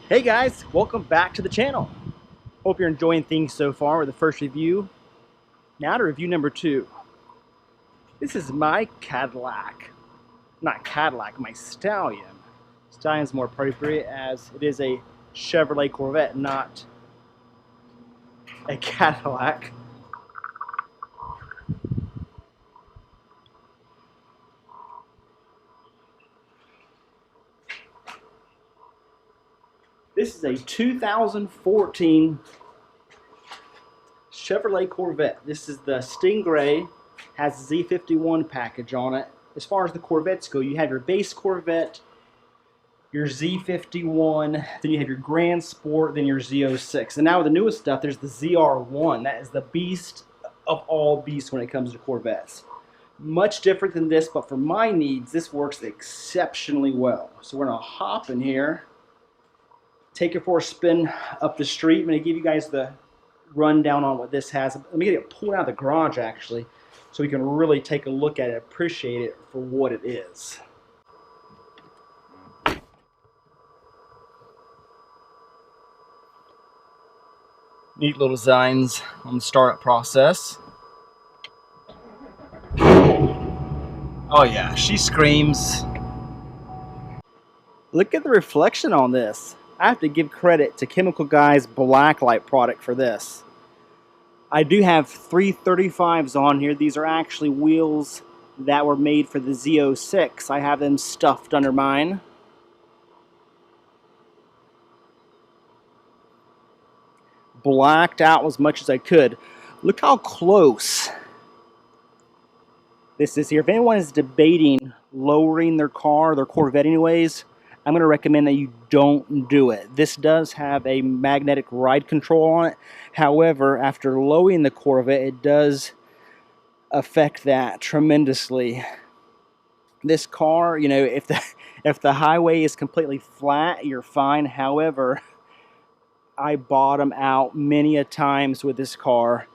Hey guys, welcome back to the channel. Hope you're enjoying things so far with the first review. Now to review number 2. This is my Cadillac. Not Cadillac, my Stallion. Stallion is more appropriate as it is a Chevrolet Corvette, not a Cadillac. This is a 2014 Chevrolet Corvette. This is the Stingray, has the Z51 package on it. As far as the Corvettes go, you have your base Corvette, your Z51, then you have your Grand Sport, then your Z06. And now with the newest stuff, there's the ZR1. That is the beast of all beasts when it comes to Corvettes. Much different than this, but for my needs, this works exceptionally well. So we're gonna hop in here, take it for a spin up the street. I'm going to give you guys the rundown on what this has. Let me get it pulled out of the garage actually, so we can really take a look at it, appreciate it for what it is. Neat little designs on the startup process. Oh yeah, she screams. Look at the reflection on this. I have to give credit to Chemical Guy's Blacklight product for this. I do have 335s on here. These are actually wheels that were made for the Z06. I have them stuffed under mine. Blacked out as much as I could. Look how close this is here. If anyone is debating lowering their car, their Corvette anyways, I'm going to recommend that you don't do it. This does have a magnetic ride control on it. However, after lowering the Corvette, it does affect that tremendously. This car, you know, if the highway is completely flat, you're fine. However, I bottom out many a times with this car.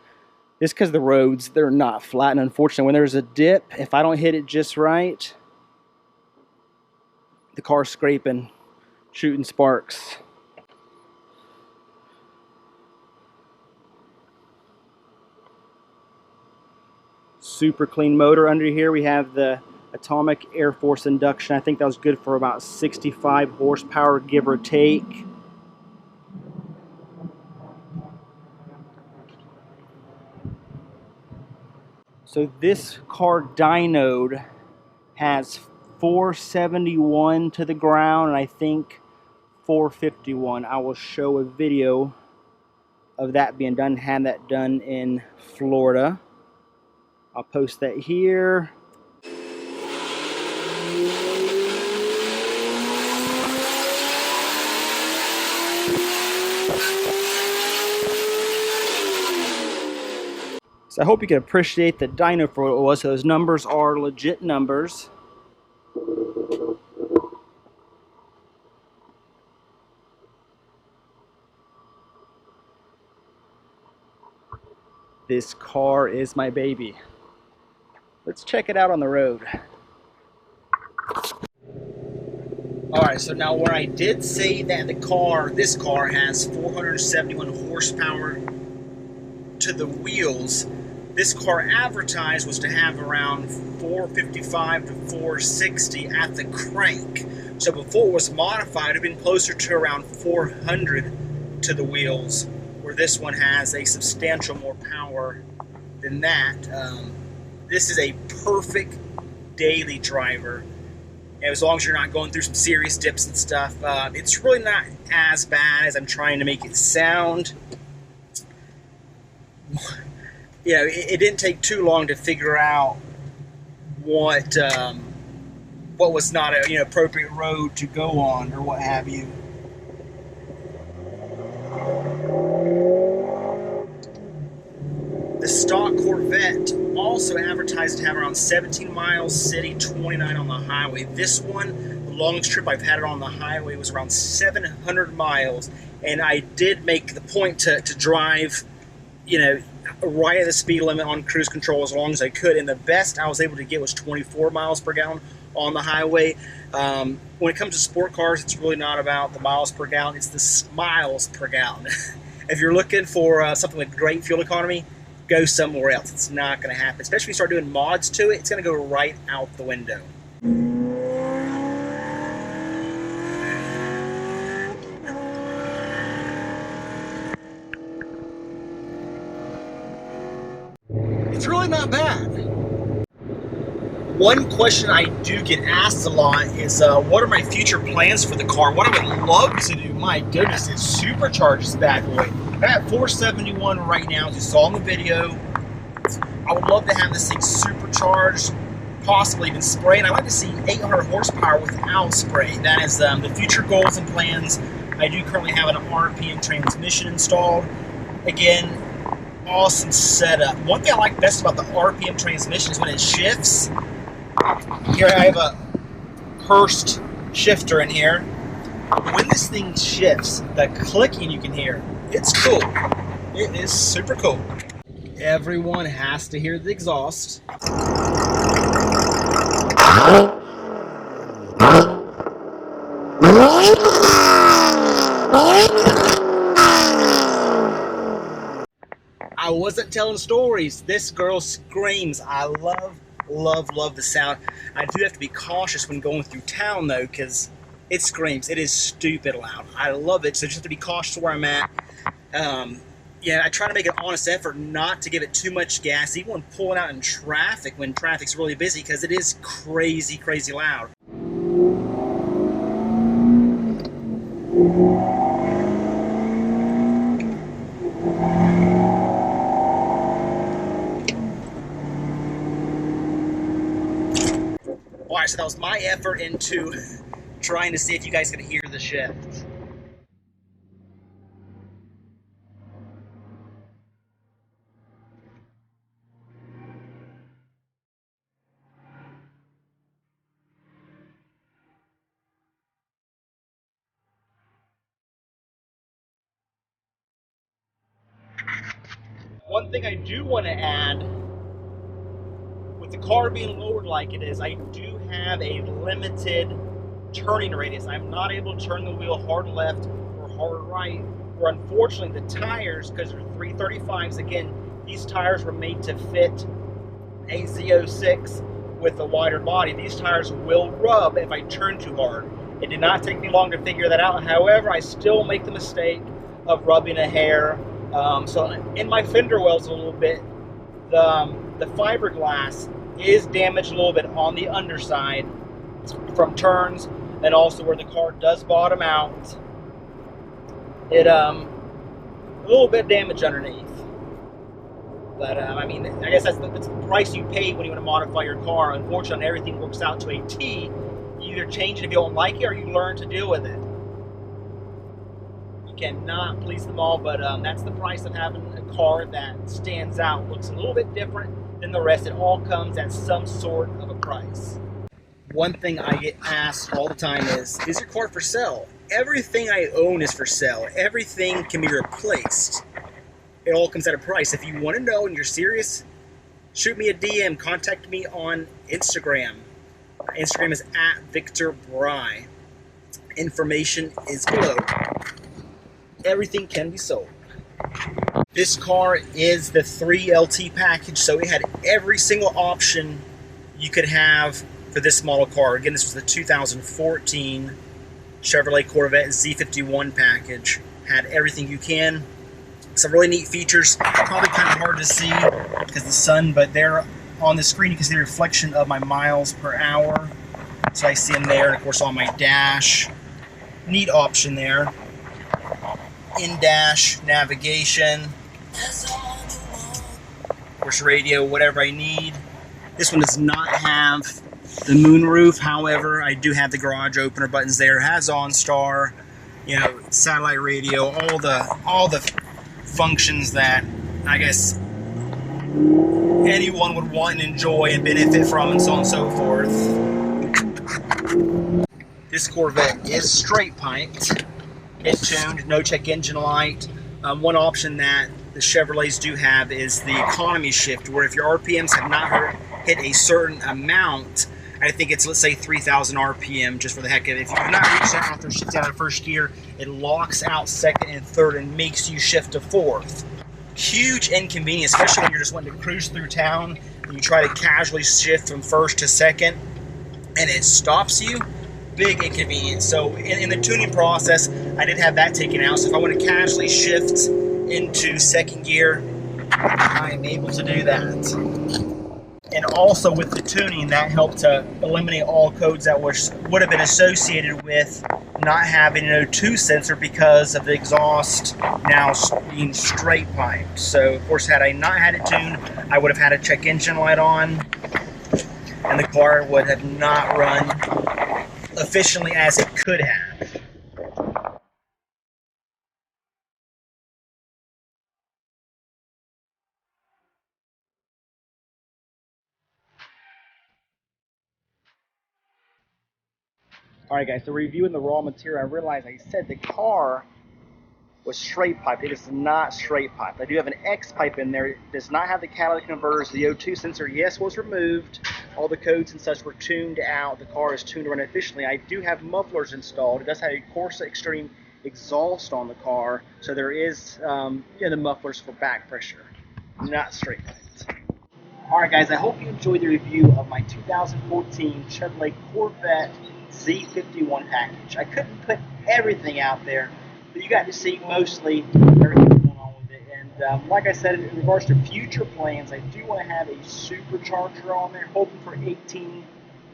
Just because the roads, they're not flat. And unfortunately, when there's a dip, if I don't hit it just right, the car's scraping, shooting sparks. Super clean motor under here. We have the atomic air force induction. I think that was good for about 65 horsepower, give or take. So this car dynoed has 471 to the ground, and I think 451. I will show a video of that being done. Had that done in Florida. I'll post that here. So I hope you can appreciate the dyno for what it was. So those numbers are legit numbers. This car is my baby. Let's check it out on the road. Alright, so now where I did say that this car has 471 horsepower to the wheels, this car advertised was to have around 455 to 460 at the crank. So before it was modified, it would have been closer to around 400 to the wheels, where this one has a substantial more power than that. This is a perfect daily driver. And as long as you're not going through some serious dips and stuff, it's really not as bad as I'm trying to make it sound. You know, it didn't take too long to figure out what was not a appropriate road to go on or what have you. The stock Corvette also advertised to have around 17 miles city, 29 on the highway. This one, the longest trip I've had it on the highway was around 700 miles, and I did make the point to drive, you know, right at the speed limit on cruise control as long as I could, and the best I was able to get was 24 miles per gallon on the highway. When it comes to sport cars, it's really not about the miles per gallon, it's the miles per gallon. If you're looking for something with great fuel economy, go somewhere else. It's not going to happen. Especially if you start doing mods to it, it's going to go right out the window. It's really not bad. One question I do get asked a lot is what are my future plans for the car? What I would love to do, my goodness, is supercharge this bad boy. I got 471 right now, as you saw in the video. I would love to have this thing supercharged, possibly even spray, and I'd like to see 800 horsepower without spray. That is the future goals and plans. I do currently have an RPM transmission installed. Again, awesome setup. One thing I like best about the RPM transmission is when it shifts. Here I have a Hurst shifter in here. When this thing shifts, the clicking you can hear, it's cool. It is super cool. Everyone has to hear the exhaust. I wasn't telling stories. This girl screams. I love the sound. I do have to be cautious when going through town though, because it screams. It is stupid loud. I love it, so just have to be cautious where I'm at. Yeah, I try to make an honest effort not to give it too much gas, even when pulling out in traffic when traffic's really busy, because it is crazy loud. Alright, so that was my effort into trying to see if you guys could hear the shift. One thing I do want to add, with the car being lowered like it is, I do have a limited turning radius. I'm not able to turn the wheel hard left or hard right, where unfortunately the tires, because they're 335s, again, these tires were made to fit a Z06 with a wider body. These tires will rub if I turn too hard. It did not take me long to figure that out. However, I still make the mistake of rubbing a hair. So in my fender wells a little bit, the fiberglass is damaged a little bit on the underside from turns, and also where the car does bottom out. It a little bit damaged underneath. But I mean, I guess that's the price you pay when you want to modify your car. Unfortunately, everything works out to a T. You either change it if you don't like it, or you learn to deal with it. You cannot please them all, but that's the price of having a car that stands out, looks a little bit different than the rest. It all comes at some sort of a price. One thing I get asked all the time is your car for sale? Everything I own is for sale. Everything can be replaced. It all comes at a price. If you want to know and you're serious, shoot me a DM. Contact me on Instagram. Instagram is @VictorBry. Information is below. Everything can be sold. This car is the 3LT package, so it had every single option you could have for this model car. Again, this was the 2014 Chevrolet Corvette Z51 package. Had everything you can. Some really neat features. Probably kind of hard to see because of the sun, but they're on the screen. You can see the reflection of my miles per hour. So I see them there, and of course on my dash. Neat option there. In-dash navigation. Of course, radio, whatever I need. This one does not have the moonroof. However, I do have the garage opener buttons there. It has OnStar, you know, satellite radio, all the functions that I guess anyone would want and enjoy and benefit from, and so on and so forth. This Corvette is straight piped. It's tuned, no check engine light. One option that the Chevrolets do have is the economy shift, where if your RPMs have not hit a certain amount, I think it's, let's say, 3,000 RPM, just for the heck of it. If you've not reached that after shifting out of first gear, it locks out second and third and makes you shift to fourth. Huge inconvenience, especially when you're just wanting to cruise through town and you try to casually shift from first to second and it stops you. Big inconvenience. So in the tuning process, I did have that taken out. So if I want to casually shift into second gear, I am able to do that. And also with the tuning, that helped to eliminate all codes that would have been associated with not having an O2 sensor because of the exhaust now being straight piped. So of course, had I not had it tuned, I would have had a check engine light on and the car would have not run efficiently as it could have. Alright guys, so reviewing the raw material, I realized I said the car was straight pipe. It is not straight pipe. I do have an X pipe in there. It does not have the catalytic converters. The O2 sensor, yes, was removed. All the codes and such were tuned out. The car is tuned to run efficiently. I do have mufflers installed. It does have a Corsa Extreme exhaust on the car, so there is the mufflers for back pressure. Not straight piped. Alright guys, I hope you enjoyed the review of my 2014 Chevrolet Corvette Z51 package. I couldn't put everything out there, but you got to see mostly everything that's going on with it. And like I said, in regards to future plans, I do want to have a supercharger on there, hoping for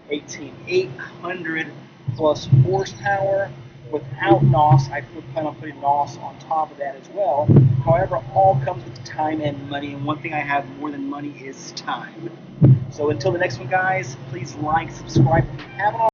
800 plus horsepower without NOS. I plan on putting NOS on top of that as well. However, all comes with time and money, and one thing I have more than money is time. So until the next one, guys, please like, subscribe if you haven't already.